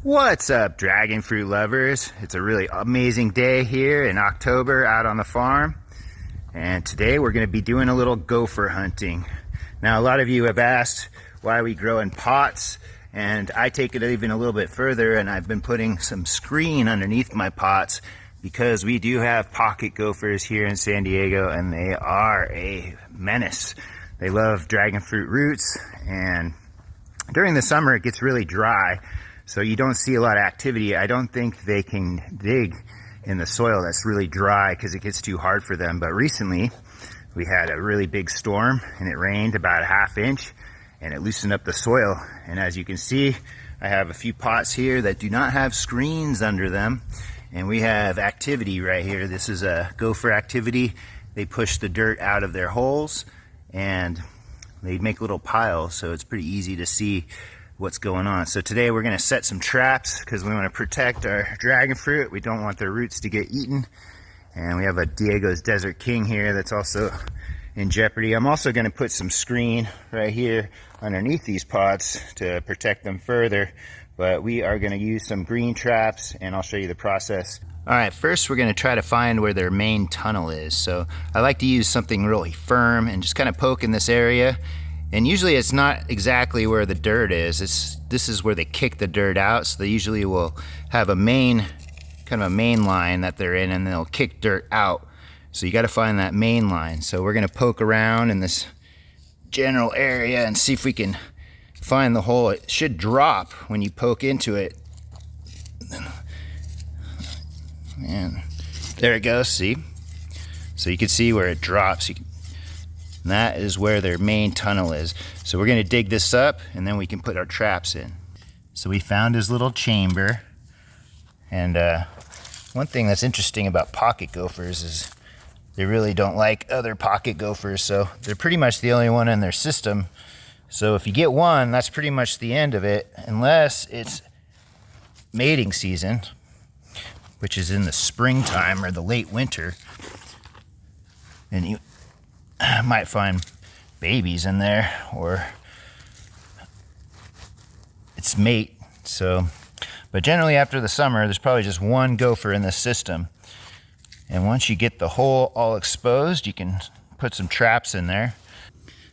What's up, dragon fruit lovers? It's a really amazing day here in October out on the farm, and today we're going to be doing a little gopher hunting. Now, a lot of you have asked why we grow in pots, and I take it even a little bit further, and I've been putting some screen underneath my pots because we do have pocket gophers here in San Diego, and they are a menace. They love dragon fruit roots, and during the summer it gets really dry, so you don't see a lot of activity. I don't think they can dig in the soil that's really dry because it gets too hard for them. But recently we had a really big storm and it rained about a ½ inch and it loosened up the soil. And as you can see, I have a few pots here that do not have screens under them, and we have activity right here. This is a gopher activity. They push the dirt out of their holes and they make little piles, so it's pretty easy to see what's going on. So today we're going to set some traps because we want to protect our dragon fruit. We don't want their roots to get eaten. And we have a Diego's Desert King here that's also in jeopardy. I'm also going to put some screen right here underneath these pots to protect them further. But we are going to use some green traps, and I'll show you the process. All right, first we're going to try to find where their main tunnel is. So I like to use something really firm and just kind of poke in this area. And usually it's not exactly where the dirt is. This is where they kick the dirt out. So they usually will have a kind of a main line that they're in, and they'll kick dirt out. So you got to find that main line. So we're going to poke around in this general area and see if we can find the hole. It should drop when you poke into it. And there it goes, see? So you can see where it drops. And that is where their main tunnel is. So we're going to dig this up and then we can put our traps in. So we found his little chamber. And one thing that's interesting about pocket gophers is they really don't like other pocket gophers. So they're pretty much the only one in their system. So if you get one, that's pretty much the end of it, unless it's mating season, which is in the springtime or the late winter. And you might find babies in there, or its mate. So, but generally after the summer, there's probably just one gopher in the system. And once you get the hole all exposed, you can put some traps in there.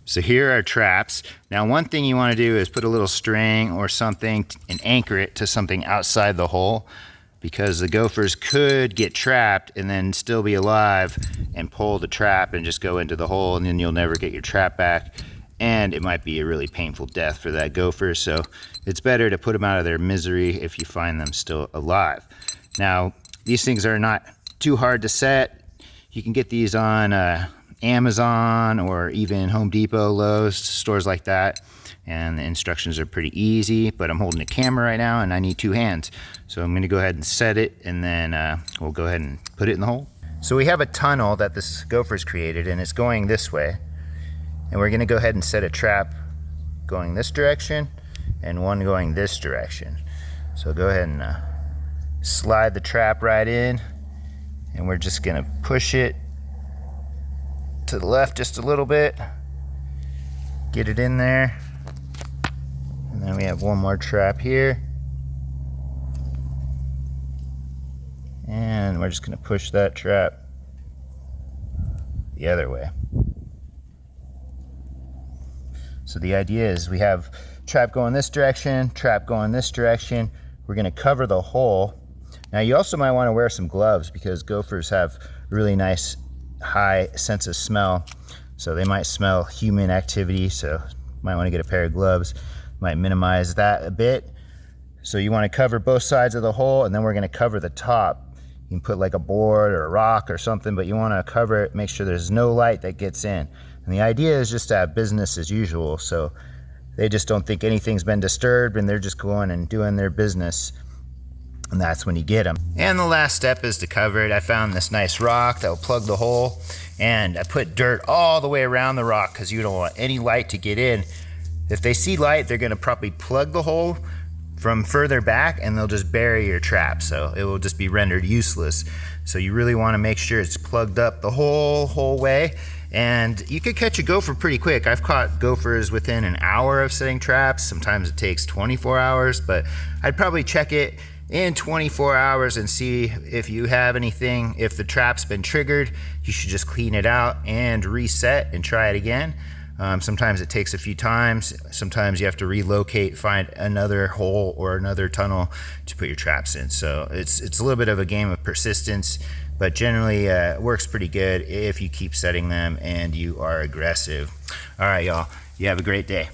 So here are traps. Now, one thing you want to do is put a little string or something and anchor it to something outside the hole, because the gophers could get trapped and then still be alive and pull the trap and just go into the hole, and then you'll never get your trap back, and it might be a really painful death for that gopher. So it's better to put them out of their misery if you find them still alive. Now, these things are not too hard to set. You can get these on Amazon or even Home Depot, Lowe's, stores like that. And the instructions are pretty easy, but I'm holding a camera right now and I need 2 hands. So I'm gonna go ahead and set it, and then we'll go ahead and put it in the hole. So we have a tunnel that this gopher's created, and it's going this way. And we're gonna go ahead and set a trap going this direction and one going this direction. So go ahead and slide the trap right in, and we're just gonna push it to the left just a little bit, get it in there. And then we have one more trap here. And we're just going to push that trap the other way. So the idea is we have trap going this direction, trap going this direction. We're going to cover the hole. Now you also might want to wear some gloves, because gophers have a really nice high sense of smell. So they might smell human activity, so you might want to get a pair of gloves. Might minimize that a bit. So you want to cover both sides of the hole, and then we're going to cover the top. You can put like a board or a rock or something, but you want to cover it, make sure there's no light that gets in. And the idea is just to have business as usual, so they just don't think anything's been disturbed and they're just going and doing their business. And that's when you get them. And the last step is to cover it. I found this nice rock that will plug the hole, and I put dirt all the way around the rock because you don't want any light to get in. If they see light, they're gonna probably plug the hole from further back, and they'll just bury your trap, so it will just be rendered useless. So you really wanna make sure it's plugged up the whole way, And you could catch a gopher pretty quick. I've caught gophers within an hour of setting traps. Sometimes it takes 24 hours, but I'd probably check it in 24 hours and see if you have anything. If the trap's been triggered, you should just clean it out and reset and try it again. Sometimes it takes a few times. Sometimes you have to relocate, find another hole or another tunnel to put your traps in. So it's a little bit of a game of persistence, but generally it works pretty good if you keep setting them and you are aggressive. All right, y'all, you have a great day.